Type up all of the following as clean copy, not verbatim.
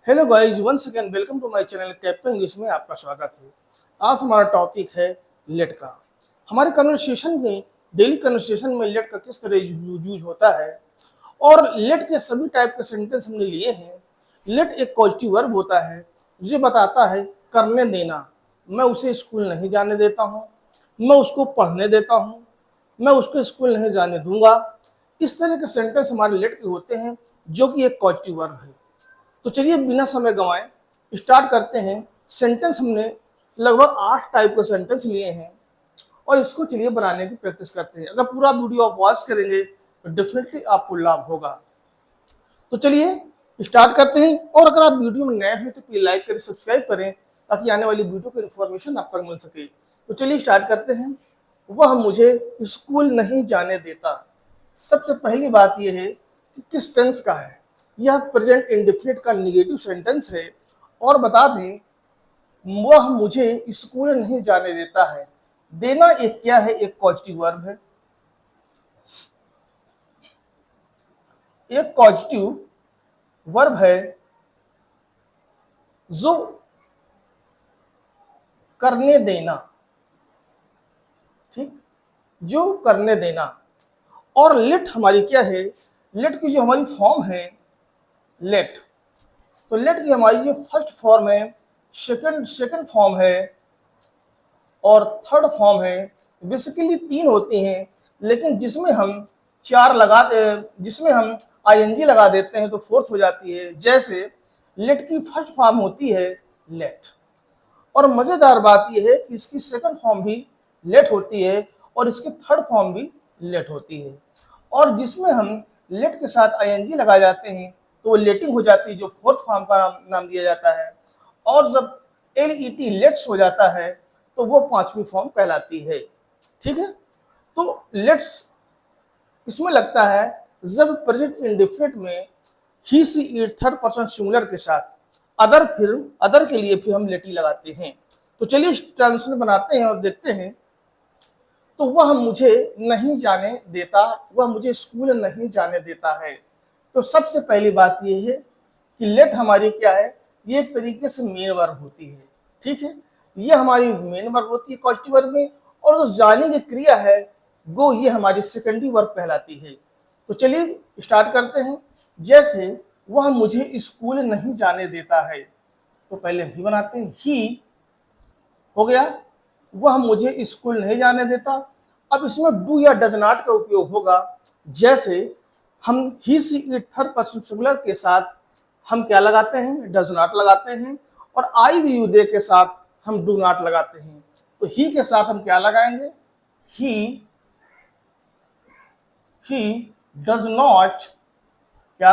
Hello guys, once again welcome to my channel captain English में आपका स्वागत है। आज हमारा टॉपिक है लेट का। हमारे कन्वर्सेशन में, डेली कन्वर्सेशन में लेट का किस तरह यूज होता है और लेट के सभी टाइप के सेंटेंस हमने लिए हैं। लेट एक पॉजिटिव वर्ब होता है जो बताता है करने देना। मैं उसे स्कूल नहीं जाने देता हूँ, मैं उसको पढ़ने देता हूँ, मैं उसको स्कूल नहीं जाने दूंगा। इस तरह के सेंटेंस हमारे लेट के होते हैं जो कि एक पॉजिटिव वर्ब है। तो चलिए बिना समय गंवाए स्टार्ट करते हैं। सेंटेंस हमने लगभग 8 टाइप के सेंटेंस लिए हैं और इसको चलिए बनाने की प्रैक्टिस करते हैं। अगर पूरा वीडियो आप वॉच करेंगे तो डेफिनेटली आपको लाभ होगा। तो चलिए स्टार्ट करते हैं। और अगर आप वीडियो में नए हैं तो प्लीज लाइक करें, सब्सक्राइब करें ताकि आने वाली वीडियो की इन्फॉर्मेशन आप तक मिल सके। तो चलिए स्टार्ट करते हैं। वह मुझे स्कूल नहीं जाने देता। सबसे पहली बात यह है कि किस टेंस का है। यह प्रेजेंट इंडेफिनिट का निगेटिव सेंटेंस है। और बता दें, वह मुझे स्कूल नहीं जाने देता है। देना एक क्या है, एक पॉजिटिव वर्ब है। एक पॉजिटिव वर्ब है जो करने देना, ठीक, जो करने देना। और लेट हमारी क्या है, लेट की जो हमारी फॉर्म है लेट, तो लेट की हमारी जो फर्स्ट फॉर्म है, सेकंड फॉर्म है और थर्ड फॉर्म है। बेसिकली 3 होती हैं, लेकिन जिसमें हम जिसमें हम आईएनजी लगा देते हैं तो फोर्थ हो जाती है। जैसे लेट की फर्स्ट फॉर्म होती है लेट, और मजेदार बात यह है कि इसकी सेकंड फॉर्म भी लेट होती है और इसकी थर्ड फॉर्म भी लेट होती है। और जिसमें हम लेट के साथ आईएनजी लगा जाते हैं तो वो लेटिंग हो जाती है, जो फोर्थ फॉर्म का नाम दिया जाता है। और जब एलईटी लेट्स हो जाता है तो वो 5वीं फॉर्म कहलाती है। ठीक है, तो लेट्स इसमें लगता है जब प्रेजेंट इंडेफिनिट में he she it third person singular के साथ अदर के लिए फिर हम लेटी लगाते हैं। तो चलिए ट्रांसलेशन बनाते हैं और देखते हैं। तो वह मुझे नहीं जाने देता, वह मुझे स्कूल नहीं जाने देता है। तो सबसे पहली बात यह है कि लेट हमारी क्या है, ये एक तरीके से मेन वर्ब होती है। ठीक है, ये हमारी मेन वर्ब होती है पॉजिटिव वर्ब में। और जो जाने की क्रिया है गो, ये हमारी सेकेंडरी वर्ब कहलाती है। तो चलिए स्टार्ट करते हैं। जैसे वह मुझे स्कूल नहीं जाने देता है, तो पहले भी बनाते हैं। ही हो गया, वह मुझे स्कूल नहीं जाने देता। अब इसमें डू या डज नॉट का उपयोग होगा। जैसे हम he she it third person singular के साथ हम क्या लगाते हैं, डज नॉट लगाते हैं। और आई वी यू दे के साथ हम डू नॉट लगाते हैं। तो ही के साथ हम क्या लगाएंगे, ही डज नॉट, क्या,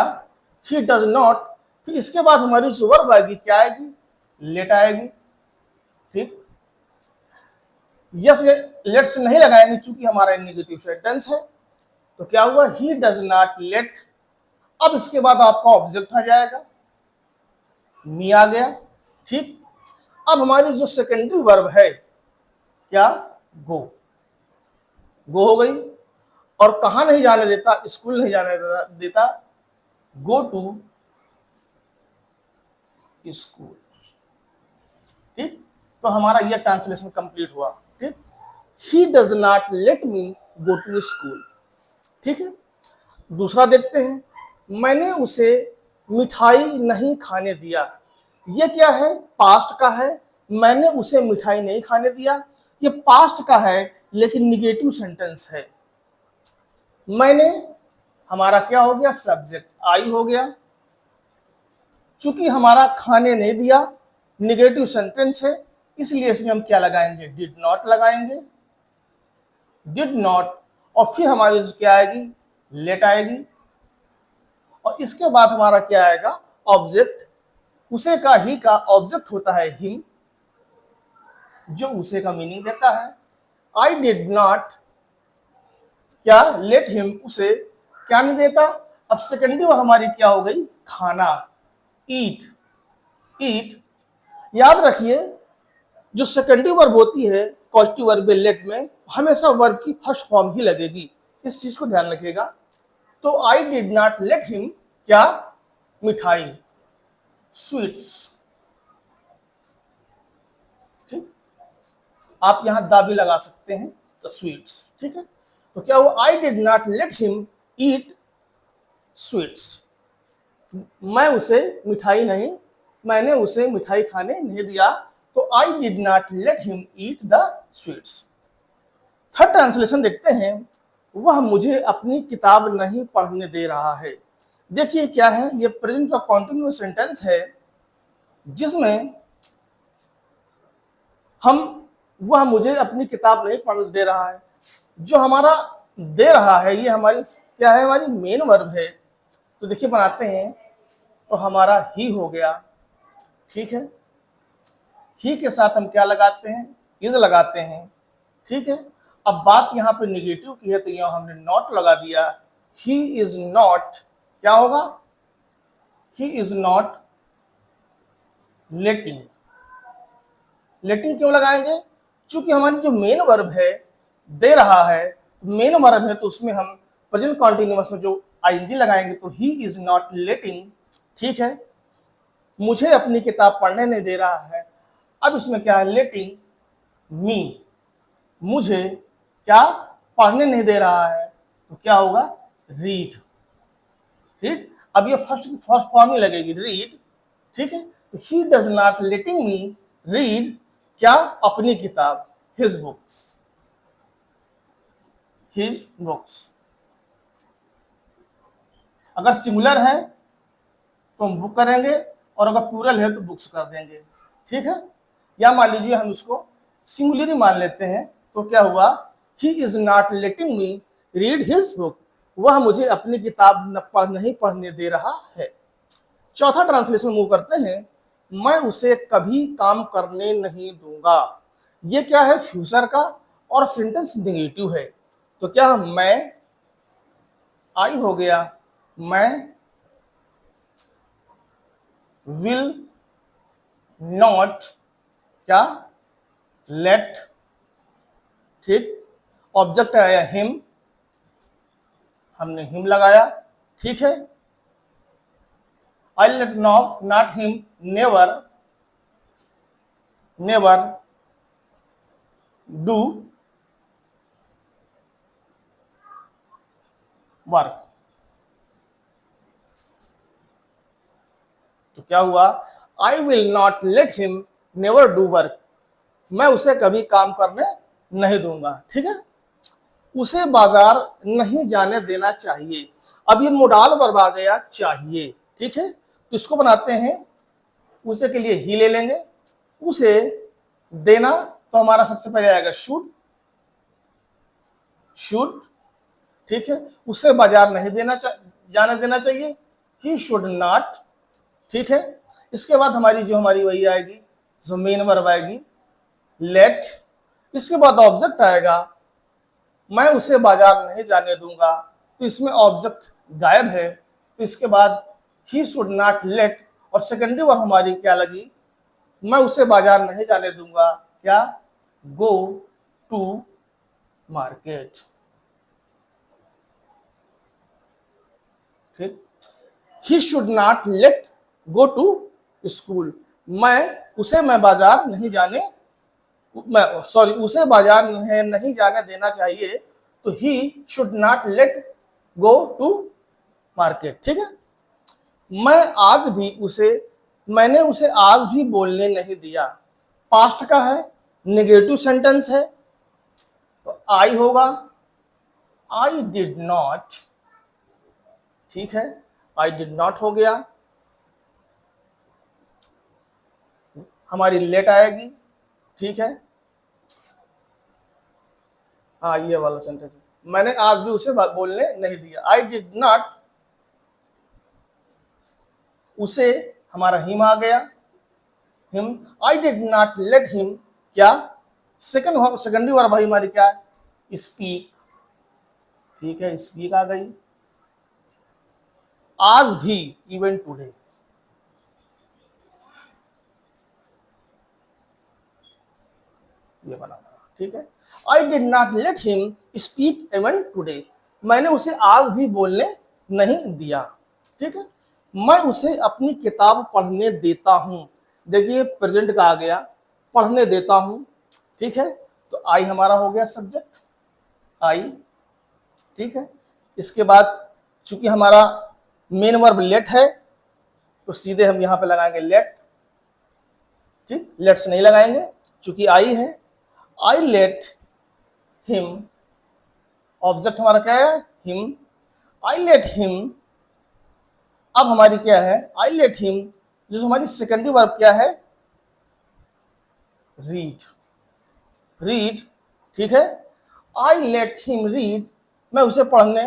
ही डज नॉट। फिर इसके बाद हमारी जो वर्ब आएगी क्या आएगी, लेट आएगी। ठीक, यस लेट्स नहीं लगाएंगे चूंकि हमारा नेगेटिव सेंटेंस है। तो क्या हुआ, ही डज नॉट लेट। अब इसके बाद आपका ऑब्जेक्ट आ जाएगा, मी आ गया। ठीक, अब हमारी जो सेकेंडरी वर्ब है क्या, गो, गो हो गई। और कहां नहीं जाने देता, स्कूल नहीं जाने देता, गो टू स्कूल। ठीक, तो हमारा यह ट्रांसलेशन कंप्लीट हुआ। ठीक, he does not let me go to school. ठीक है, दूसरा देखते हैं। मैंने उसे मिठाई नहीं खाने दिया। ये क्या है, पास्ट का है। मैंने उसे मिठाई नहीं खाने दिया, ये पास्ट का है लेकिन निगेटिव सेंटेंस है। मैंने हमारा क्या हो गया, सब्जेक्ट आई हो गया। चूंकि हमारा खाने नहीं दिया निगेटिव सेंटेंस है, इसलिए इसमें हम क्या लगाएंगे, डिड नॉट लगाएंगे, डिड नॉट। और फिर हमारी क्या आएगी, लेट आएगी। और इसके बाद हमारा क्या आएगा, ऑब्जेक्ट। उसे का ही का ऑब्जेक्ट होता है हिम, जो उसे का मीनिंग देता है। आई डिड नॉट क्या, लेट हिम, उसे क्या नहीं देता। अब सेकेंडरी वर्ब हमारी क्या हो गई, खाना, ईट, ईट। याद रखिए, जो सेकेंडरी वर्ब होती है पॉजिटिव वर्ब लेट में, हमेशा वर्ब की फर्स्ट फॉर्म ही लगेगी। इस चीज को ध्यान रखिएगा। तो आई डिड नॉट लेट हिम क्या, मिठाई, स्वीट्स। ठीक, आप यहां दा भी लगा सकते हैं, तो स्वीट्स। ठीक है, तो क्या हुआ, आई did not let him eat sweets. मैं उसे मिठाई नहीं, मैंने उसे मिठाई खाने नहीं दिया, तो आई did not let him eat the sweets. Third translation देखते हैं, वह मुझे अपनी किताब नहीं पढ़ने दे रहा है। देखिए क्या है, ये प्रेजेंट का कॉन्टिन्यूअस सेंटेंस है जिसमें हम, वह मुझे अपनी किताब नहीं पढ़ने दे रहा है, जो हमारा दे रहा है ये हमारी क्या है, हमारी मेन वर्ब है। तो देखिए बनाते हैं, तो हमारा ही हो गया। ठीक है, ही के साथ हम क्या लगाते हैं, इज लगाते हैं। ठीक है, अब बात यहाँ पे निगेटिव की है, तो यहाँ हमने नॉट लगा दिया। ही इज नॉट, क्या होगा, ही इज नॉट लेटिंग। लेटिंग क्यों लगाएंगे, क्योंकि हमारी जो मेन वर्ब है दे रहा है, मेन वर्ब है, तो उसमें हम प्रेजेंट कॉन्टिन्यूअस में जो आईएनजी लगाएंगे, तो ही इज नॉट लेटिंग। ठीक है, मुझे अपनी किताब पढ़ने नहीं दे रहा है। अब इसमें क्या है, लेटिंग मी, मुझे क्या पढ़ने नहीं दे रहा है, तो क्या होगा, रीड। रीड, अब ये फर्स्ट फॉर्म ही लगेगी, रीड। ठीक है, तो ही does not letting me read क्या, अपनी किताब, हिज बुक्स, हिज बुक्स। अगर सिंगुलर है तो हम बुक करेंगे, और अगर प्लूरल है तो बुक्स कर देंगे। ठीक है, या मान लीजिए हम इसको सिंगुलर मान लेते हैं, तो क्या हुआ, ही is not letting me read his book, वह मुझे अपनी किताब नहीं पढ़ने दे रहा है। चौथा ट्रांसलेशन मूव करते हैं, मैं उसे कभी काम करने नहीं दूंगा। ये क्या है, फ्यूचर का, और सेंटेंस नेगेटिव है, तो क्या मैं, आई हो गया, मैं विल नॉट क्या, लेट। ठीक, ऑब्जेक्ट आया हिम, हमने हिम लगाया। ठीक है, I let not him never, never do work. तो क्या हुआ, आई will not let him never do work, मैं उसे कभी काम करने नहीं दूंगा। ठीक है, उसे बाजार नहीं जाने देना चाहिए। अब ये मोडाल वर्ब आ गया, चाहिए। ठीक है, तो इसको बनाते हैं, उसे के लिए ही ले लेंगे, उसे देना, तो हमारा सबसे पहले आएगा शुड, शुड। ठीक है, उसे बाजार नहीं जाने देना चाहिए, ही शुड नॉट। ठीक है, इसके बाद हमारी जो हमारी वही आएगी, जो मेन वर्ब आएगी, लेट। इसके बाद ऑब्जेक्ट आएगा, मैं उसे बाजार नहीं जाने दूंगा, तो इसमें ऑब्जेक्ट गायब है, तो इसके बाद ही शुड नॉट लेट, और सेकेंडरी वर्ब हमारी क्या लगी, मैं उसे बाजार नहीं जाने दूंगा, क्या, गो टू मार्केट। ठीक, he should not let go to school, मैं बाजार नहीं जाने, उसे बाजार नहीं जाने देना चाहिए, तो he should not let go to market. ठीक है, मैंने उसे आज भी बोलने नहीं दिया, पास्ट का है, नेगेटिव सेंटेंस है, तो आई होगा, आई डिड नॉट। ठीक है, आई डिड नॉट हो गया, हमारी लेट आएगी। ठीक है, हाँ ये वाला सेंटेंस है, मैंने आज भी उसे बोलने नहीं दिया, आई डिड नॉट, उसे हमारा हिम आ गया, him, I did not let him क्या, सेकेंडरी वर्ब भाई हमारी क्या है, स्पीक। ठीक है, स्पीक आ गई, आज भी, इवन टुडे। ये बना। ठीक है, आई did not let him speak even today, मैंने उसे आज भी बोलने नहीं दिया। ठीक है, मैं उसे अपनी किताब पढ़ने देता हूं। देखिए प्रेजेंट का आ गया, पढ़ने देता हूं, ठीक है। तो आई हमारा हो गया सब्जेक्ट, आई, ठीक है। इसके बाद चूंकि हमारा मेन वर्ब लेट है तो सीधे हम यहां पे लगाएंगे लेट, ठीक, लेट्स नहीं लगाएंगे चूंकि आई है। आई लेट हिम, ऑब्जेक्ट हमारा क्या है, हिम। आई लेट हिम, अब हमारी क्या है, आई लेट हिम, जो हमारी सेकेंडरी वर्ब क्या है, रीड, रीड, ठीक है। आई लेट हिम रीड, मैं उसे पढ़ने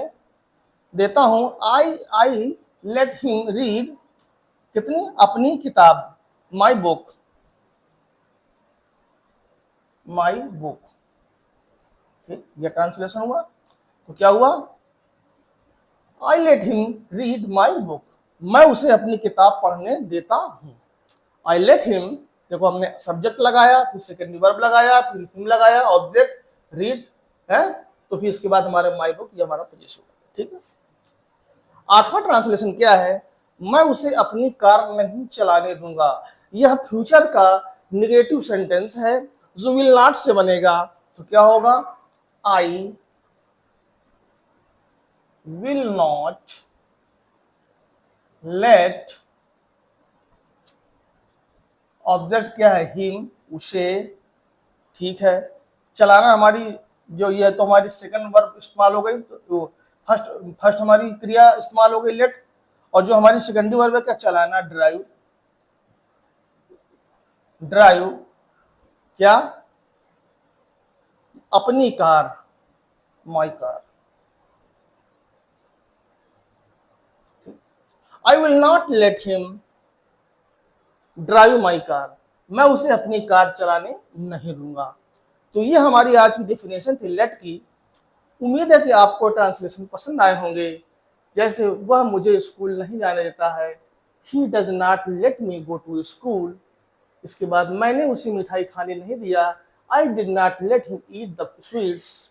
देता हूं। आई लेट हिम रीड कितनी, अपनी किताब, माई बुक, माई बुक, ठीक, ये ट्रांसलेशन हुआ। तो क्या हुआ, आई let him read my book, मैं उसे अपनी किताब पढ़ने देता हूं। आई लेट हिम, देखो हमने सब्जेक्ट लगाया, फिर सेकेंडरी वर्ब लगाया, फिर हिम लगाया, ऑब्जेक्ट रीड है, तो फिर इसके बाद हमारे माई बुक, ये हमारा पोजीशन होगा, ठीक है। आठवां ट्रांसलेशन क्या है, मैं उसे अपनी कार नहीं चलाने दूंगा। यह फ्यूचर का निगेटिव सेंटेंस है जो विल नॉट से बनेगा। तो क्या होगा, आई विल नॉट लेट, ऑब्जेक्ट क्या है, हिम, उसे, ठीक है। चलाना हमारी जो ये तो हमारी सेकंड वर्ब इस्तेमाल हो गई, तो फर्स्ट फर्स्ट हमारी क्रिया इस्तेमाल हो गई लेट, और जो हमारी सेकेंडरी वर्ब है क्या, चलाना, ड्राइव, ड्राइव क्या, अपनी car, my car. I will not let him drive my car, मैं उसे अपनी कार चलाने नहीं दूंगा। तो ये हमारी आज की डेफिनेशन थी लेट की। उम्मीद है कि आपको ट्रांसलेशन पसंद आए होंगे। जैसे वह मुझे स्कूल नहीं जाने देता है, he does not let me go to school. इसके बाद मैंने उसे मिठाई खाने नहीं दिया, I did not let him eat the sweets.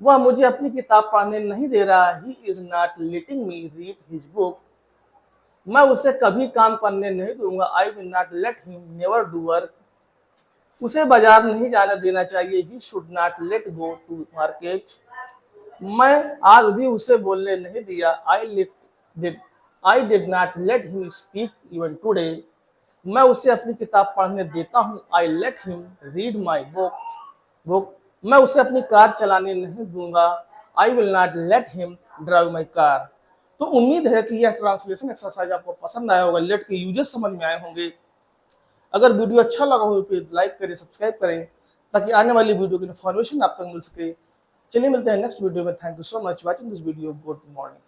वह मुझे अपनी किताब पढ़ने नहीं दे रहा, he is not letting me read his book. मैं उसे कभी काम करने नहीं दूंगा, I will not let him never do work. उसे बाजार नहीं जाने देना चाहिए, he should not let go to market. मैं आज भी उसे बोलने नहीं दिया, I did not let him speak even today. मैं उसे अपनी किताब पढ़ने देता हूँ, I let him read my book. मैं उसे अपनी कार चलाने नहीं दूंगा, I will not let him drive my car. तो उम्मीद है कि यह ट्रांसलेशन एक्सरसाइज आपको पसंद आया होगा, लेट के यूजेस समझ में आए होंगे। अगर वीडियो अच्छा लगा हो तो लाइक करें, सब्सक्राइब करें, ताकि आने वाली वीडियो की इन्फॉर्मेशन आप तक मिल सके। चलिए मिलते हैं नेक्स्ट वीडियो में। Thank you so much watching this video. Good morning.